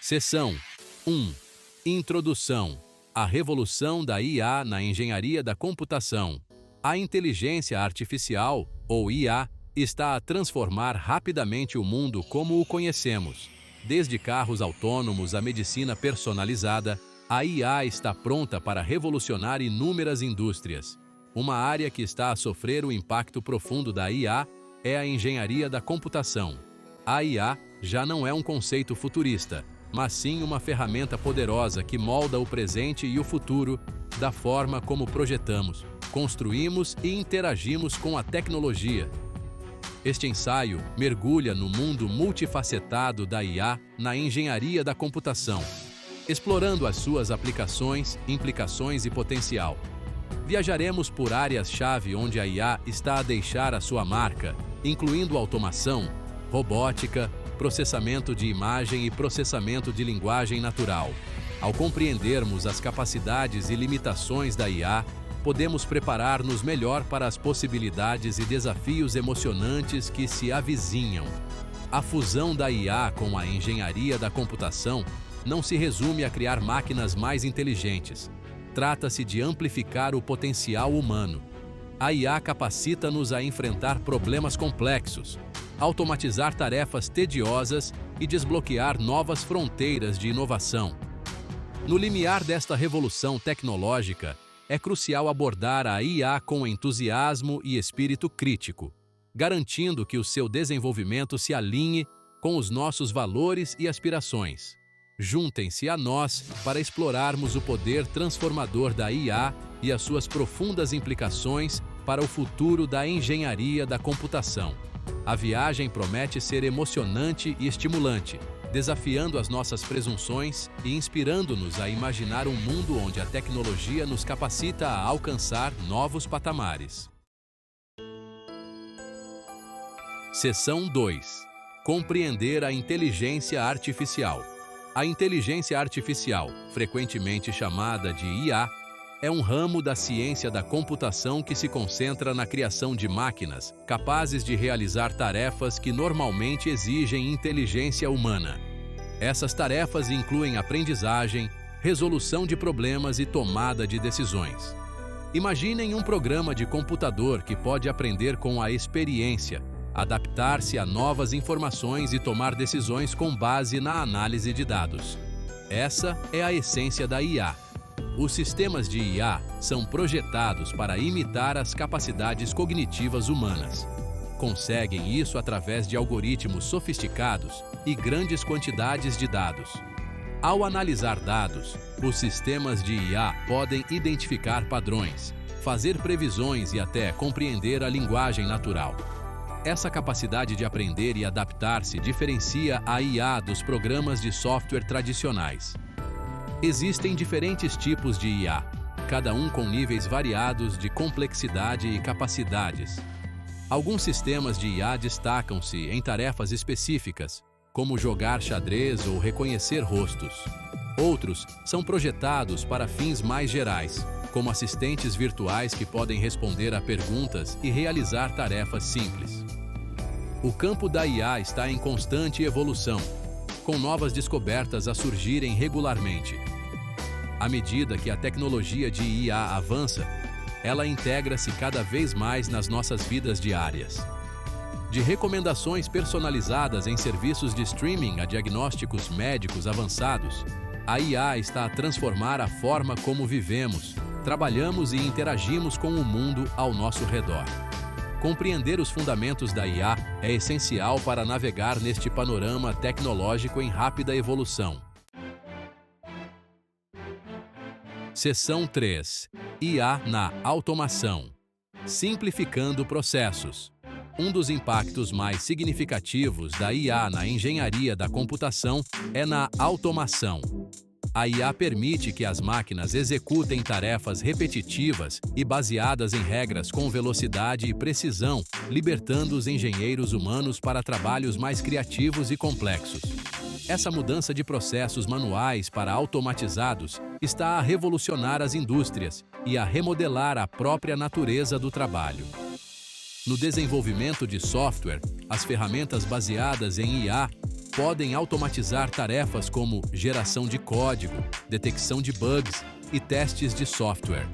Seção 1. Introdução. A revolução da IA na engenharia da computação. A inteligência artificial, ou IA, está a transformar rapidamente o mundo como o conhecemos. Desde carros autônomos à medicina personalizada, a IA está pronta para revolucionar inúmeras indústrias. Uma área que está a sofrer o impacto profundo da IA é a engenharia da computação. A IA já não é um conceito futurista, mas sim uma ferramenta poderosa que molda o presente e o futuro da forma como projetamos, construímos e interagimos com a tecnologia. Este ensaio mergulha no mundo multifacetado da IA na engenharia da computação, explorando as suas aplicações, implicações e potencial. Viajaremos por áreas-chave onde a IA está a deixar a sua marca, incluindo automação, robótica, processamento de imagem e processamento de linguagem natural. Ao compreendermos as capacidades e limitações da IA, podemos preparar-nos melhor para as possibilidades e desafios emocionantes que se avizinham. A fusão da IA com a engenharia da computação não se resume a criar máquinas mais inteligentes. Trata-se de amplificar o potencial humano. A IA capacita-nos a enfrentar problemas complexos, automatizar tarefas tediosas e desbloquear novas fronteiras de inovação. No limiar desta revolução tecnológica, é crucial abordar a IA com entusiasmo e espírito crítico, garantindo que o seu desenvolvimento se alinhe com os nossos valores e aspirações. Juntem-se a nós para explorarmos o poder transformador da IA e as suas profundas implicações para o futuro da engenharia da computação. A viagem promete ser emocionante e estimulante, desafiando as nossas presunções e inspirando-nos a imaginar um mundo onde a tecnologia nos capacita a alcançar novos patamares. Seção 2. Compreender a inteligência artificial. A inteligência artificial, frequentemente chamada de IA, é um ramo da ciência da computação que se concentra na criação de máquinas capazes de realizar tarefas que normalmente exigem inteligência humana. Essas tarefas incluem aprendizagem, resolução de problemas e tomada de decisões. Imaginem um programa de computador que pode aprender com a experiência, adaptar-se a novas informações e tomar decisões com base na análise de dados. Essa é a essência da IA. Os sistemas de IA são projetados para imitar as capacidades cognitivas humanas. Conseguem isso através de algoritmos sofisticados e grandes quantidades de dados. Ao analisar dados, os sistemas de IA podem identificar padrões, fazer previsões e até compreender a linguagem natural. Essa capacidade de aprender e adaptar-se diferencia a IA dos programas de software tradicionais. Existem diferentes tipos de IA, cada um com níveis variados de complexidade e capacidades. Alguns sistemas de IA destacam-se em tarefas específicas, como jogar xadrez ou reconhecer rostos. Outros são projetados para fins mais gerais, como assistentes virtuais que podem responder a perguntas e realizar tarefas simples. O campo da IA está em constante evolução, com novas descobertas a surgirem regularmente. À medida que a tecnologia de IA avança, ela integra-se cada vez mais nas nossas vidas diárias. De recomendações personalizadas em serviços de streaming a diagnósticos médicos avançados, a IA está a transformar a forma como vivemos, trabalhamos e interagimos com o mundo ao nosso redor. Compreender os fundamentos da IA é essencial para navegar neste panorama tecnológico em rápida evolução. Seção 3. IA na automação. Simplificando processos. Um dos impactos mais significativos da IA na engenharia da computação é na automação. A IA permite que as máquinas executem tarefas repetitivas e baseadas em regras com velocidade e precisão, libertando os engenheiros humanos para trabalhos mais criativos e complexos. Essa mudança de processos manuais para automatizados está a revolucionar as indústrias e a remodelar a própria natureza do trabalho. No desenvolvimento de software, as ferramentas baseadas em IA podem automatizar tarefas como geração de código, detecção de bugs e testes de software.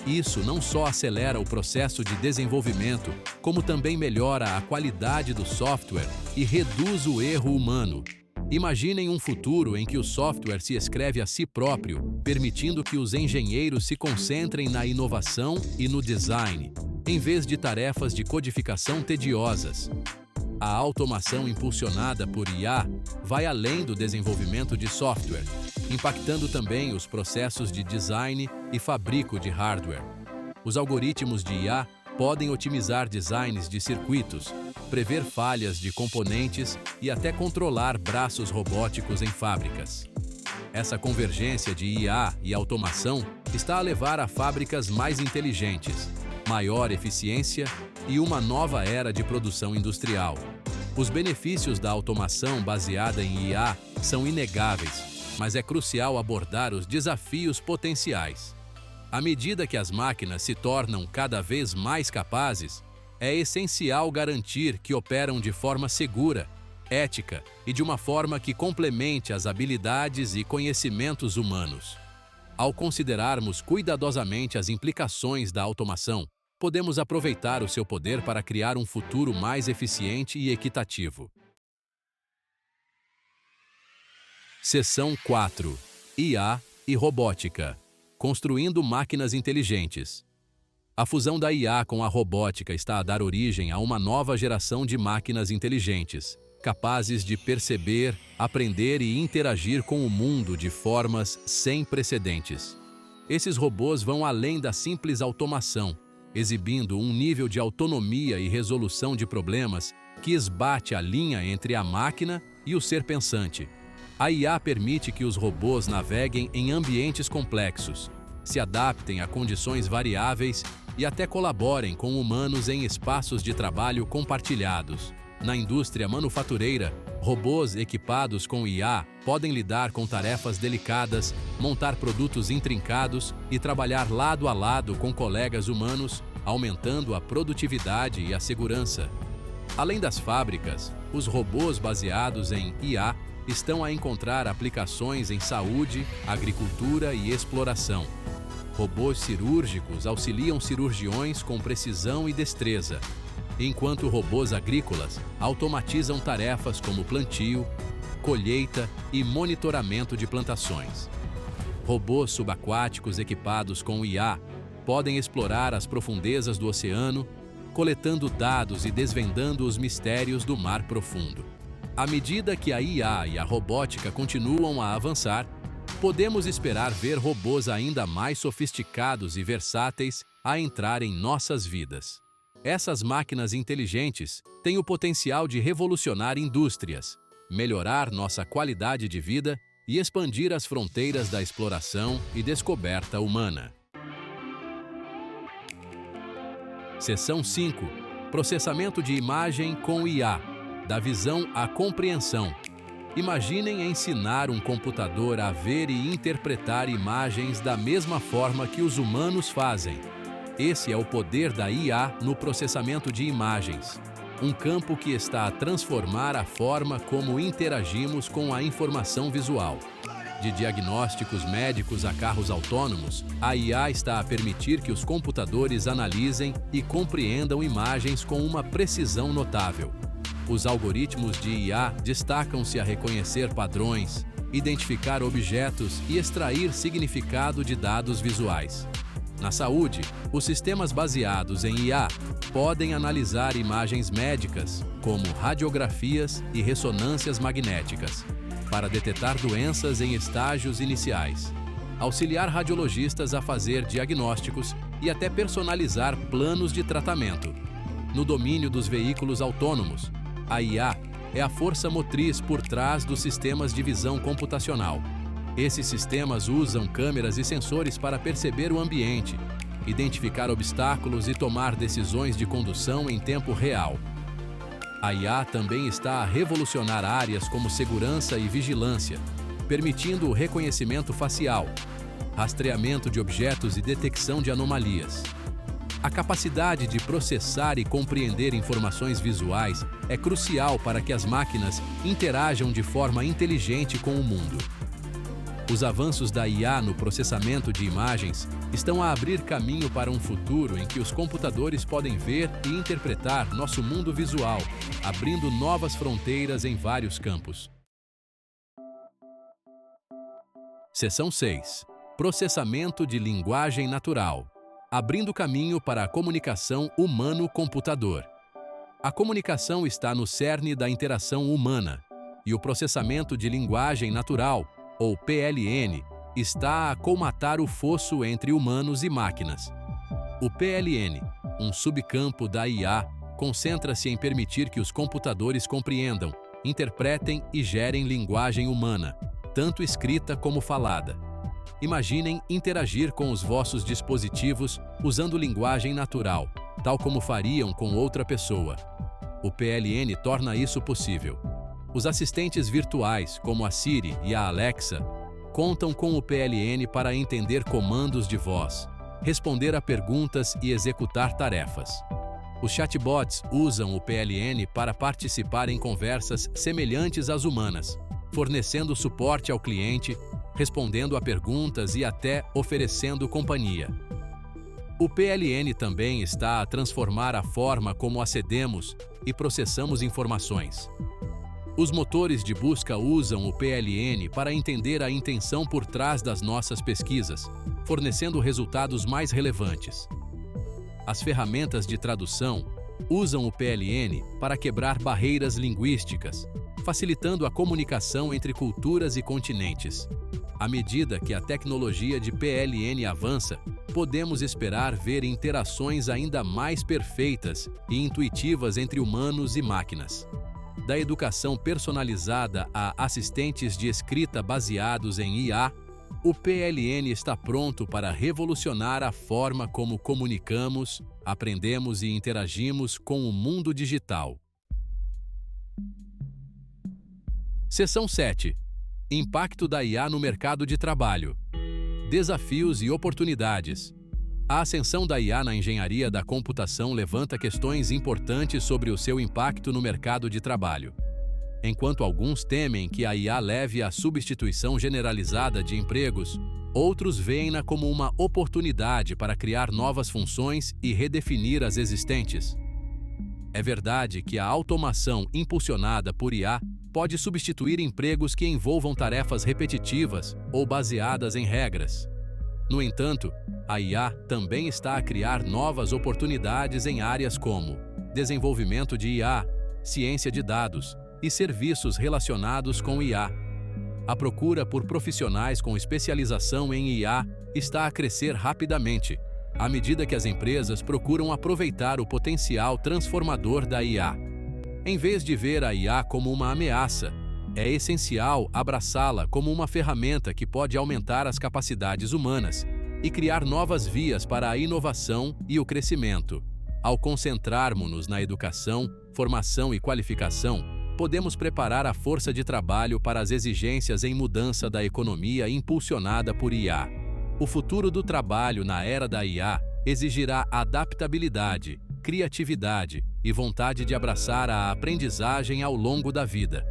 Isso não só acelera o processo de desenvolvimento, como também melhora a qualidade do software e reduz o erro humano. Imaginem um futuro em que o software se escreve a si próprio, permitindo que os engenheiros se concentrem na inovação e no design, em vez de tarefas de codificação tediosas. A automação impulsionada por IA vai além do desenvolvimento de software, impactando também os processos de design e fabrico de hardware. Os algoritmos de IA podem otimizar designs de circuitos, prever falhas de componentes e até controlar braços robóticos em fábricas. Essa convergência de IA e automação está a levar a fábricas mais inteligentes, maior eficiência e uma nova era de produção industrial. Os benefícios da automação baseada em IA são inegáveis, mas é crucial abordar os desafios potenciais. À medida que as máquinas se tornam cada vez mais capazes, é essencial garantir que operam de forma segura, ética e de uma forma que complemente as habilidades e conhecimentos humanos. Ao considerarmos cuidadosamente as implicações da automação, podemos aproveitar o seu poder para criar um futuro mais eficiente e equitativo. Seção 4. IA e robótica. Construindo máquinas inteligentes. A fusão da IA com a robótica está a dar origem a uma nova geração de máquinas inteligentes, capazes de perceber, aprender e interagir com o mundo de formas sem precedentes. Esses robôs vão além da simples automação, exibindo um nível de autonomia e resolução de problemas que esbate a linha entre a máquina e o ser pensante. A IA permite que os robôs naveguem em ambientes complexos, se adaptem a condições variáveis e até colaborem com humanos em espaços de trabalho compartilhados. Na indústria manufatureira, robôs equipados com IA podem lidar com tarefas delicadas, montar produtos intrincados e trabalhar lado a lado com colegas humanos, aumentando a produtividade e a segurança. Além das fábricas, os robôs baseados em IA estão a encontrar aplicações em saúde, agricultura e exploração. Robôs cirúrgicos auxiliam cirurgiões com precisão e destreza, enquanto robôs agrícolas automatizam tarefas como plantio, colheita e monitoramento de plantações. Robôs subaquáticos equipados com IA podem explorar as profundezas do oceano, coletando dados e desvendando os mistérios do mar profundo. À medida que a IA e a robótica continuam a avançar, podemos esperar ver robôs ainda mais sofisticados e versáteis a entrar em nossas vidas. Essas máquinas inteligentes têm o potencial de revolucionar indústrias, melhorar nossa qualidade de vida e expandir as fronteiras da exploração e descoberta humana. Seção 5. Processamento de imagem com IA, da visão à compreensão. Imaginem ensinar um computador a ver e interpretar imagens da mesma forma que os humanos fazem. Esse é o poder da IA no processamento de imagens, um campo que está a transformar a forma como interagimos com a informação visual. De diagnósticos médicos a carros autônomos, a IA está a permitir que os computadores analisem e compreendam imagens com uma precisão notável. Os algoritmos de IA destacam-se a reconhecer padrões, identificar objetos e extrair significado de dados visuais. Na saúde, os sistemas baseados em IA podem analisar imagens médicas, como radiografias e ressonâncias magnéticas, para detectar doenças em estágios iniciais, auxiliar radiologistas a fazer diagnósticos e até personalizar planos de tratamento. No domínio dos veículos autônomos, a IA é a força motriz por trás dos sistemas de visão computacional. Esses sistemas usam câmeras e sensores para perceber o ambiente, identificar obstáculos e tomar decisões de condução em tempo real. A IA também está a revolucionar áreas como segurança e vigilância, permitindo o reconhecimento facial, rastreamento de objetos e detecção de anomalias. A capacidade de processar e compreender informações visuais é crucial para que as máquinas interajam de forma inteligente com o mundo. Os avanços da IA no processamento de imagens estão a abrir caminho para um futuro em que os computadores podem ver e interpretar nosso mundo visual, abrindo novas fronteiras em vários campos. Seção 6. Processamento de linguagem natural, abrindo caminho para a comunicação humano-computador. A comunicação está no cerne da interação humana, e o processamento de linguagem natural, ou PLN, está a colmatar o fosso entre humanos e máquinas. O PLN, um subcampo da IA, concentra-se em permitir que os computadores compreendam, interpretem e gerem linguagem humana, tanto escrita como falada. Imaginem interagir com os vossos dispositivos usando linguagem natural, tal como fariam com outra pessoa. O PLN torna isso possível. Os assistentes virtuais, como a Siri e a Alexa, contam com o PLN para entender comandos de voz, responder a perguntas e executar tarefas. Os chatbots usam o PLN para participar em conversas semelhantes às humanas, fornecendo suporte ao cliente, respondendo a perguntas e até oferecendo companhia. O PLN também está a transformar a forma como acedemos e processamos informações. Os motores de busca usam o PLN para entender a intenção por trás das nossas pesquisas, fornecendo resultados mais relevantes. As ferramentas de tradução usam o PLN para quebrar barreiras linguísticas, facilitando a comunicação entre culturas e continentes. À medida que a tecnologia de PLN avança, podemos esperar ver interações ainda mais perfeitas e intuitivas entre humanos e máquinas. Da educação personalizada a assistentes de escrita baseados em IA, o PLN está pronto para revolucionar a forma como comunicamos, aprendemos e interagimos com o mundo digital. Seção 7. Impacto da IA no mercado de trabalho. Desafios e oportunidades. A ascensão da IA na engenharia da computação levanta questões importantes sobre o seu impacto no mercado de trabalho. Enquanto alguns temem que a IA leve à substituição generalizada de empregos, outros veem-na como uma oportunidade para criar novas funções e redefinir as existentes. É verdade que a automação impulsionada por IA pode substituir empregos que envolvam tarefas repetitivas ou baseadas em regras. No entanto, a IA também está a criar novas oportunidades em áreas como desenvolvimento de IA, ciência de dados e serviços relacionados com IA. A procura por profissionais com especialização em IA está a crescer rapidamente, à medida que as empresas procuram aproveitar o potencial transformador da IA. Em vez de ver a IA como uma ameaça, é essencial abraçá-la como uma ferramenta que pode aumentar as capacidades humanas e criar novas vias para a inovação e o crescimento. Ao concentrarmos-nos na educação, formação e qualificação, podemos preparar a força de trabalho para as exigências em mudança da economia impulsionada por IA. O futuro do trabalho na era da IA exigirá adaptabilidade, criatividade e vontade de abraçar a aprendizagem ao longo da vida.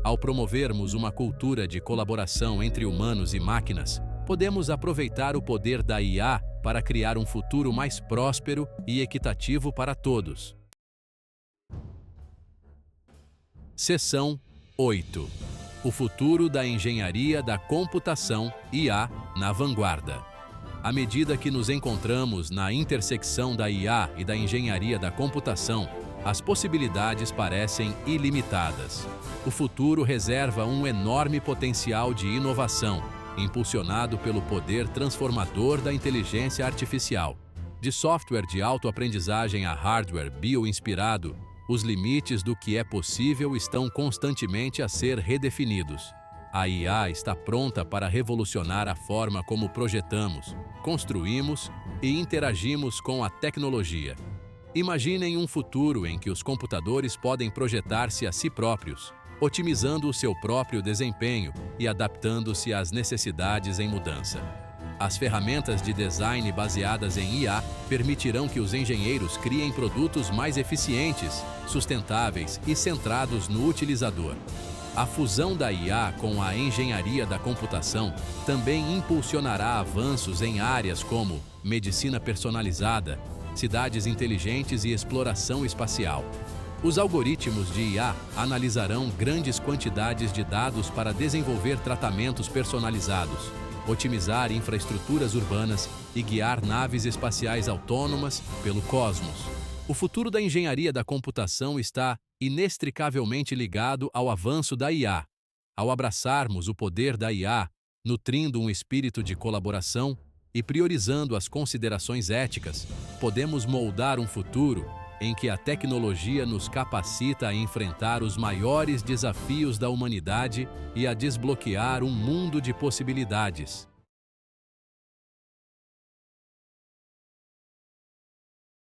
Ao promovermos uma cultura de colaboração entre humanos e máquinas, podemos aproveitar o poder da IA para criar um futuro mais próspero e equitativo para todos. Seção 8. O futuro da engenharia da computação IA na vanguarda. À medida que nos encontramos na intersecção da IA e da engenharia da computação, as possibilidades parecem ilimitadas. O futuro reserva um enorme potencial de inovação, impulsionado pelo poder transformador da inteligência artificial. De software de autoaprendizagem a hardware bioinspirado, os limites do que é possível estão constantemente a ser redefinidos. A IA está pronta para revolucionar a forma como projetamos, construímos e interagimos com a tecnologia. Imaginem um futuro em que os computadores podem projetar-se a si próprios, otimizando o seu próprio desempenho e adaptando-se às necessidades em mudança. As ferramentas de design baseadas em IA permitirão que os engenheiros criem produtos mais eficientes, sustentáveis e centrados no utilizador. A fusão da IA com a engenharia da computação também impulsionará avanços em áreas como medicina personalizada, cidades inteligentes e exploração espacial. Os algoritmos de IA analisarão grandes quantidades de dados para desenvolver tratamentos personalizados, otimizar infraestruturas urbanas e guiar naves espaciais autônomas pelo cosmos. O futuro da engenharia da computação está inextricavelmente ligado ao avanço da IA. Ao abraçarmos o poder da IA, nutrindo um espírito de colaboração e priorizando as considerações éticas, podemos moldar um futuro em que a tecnologia nos capacita a enfrentar os maiores desafios da humanidade e a desbloquear um mundo de possibilidades.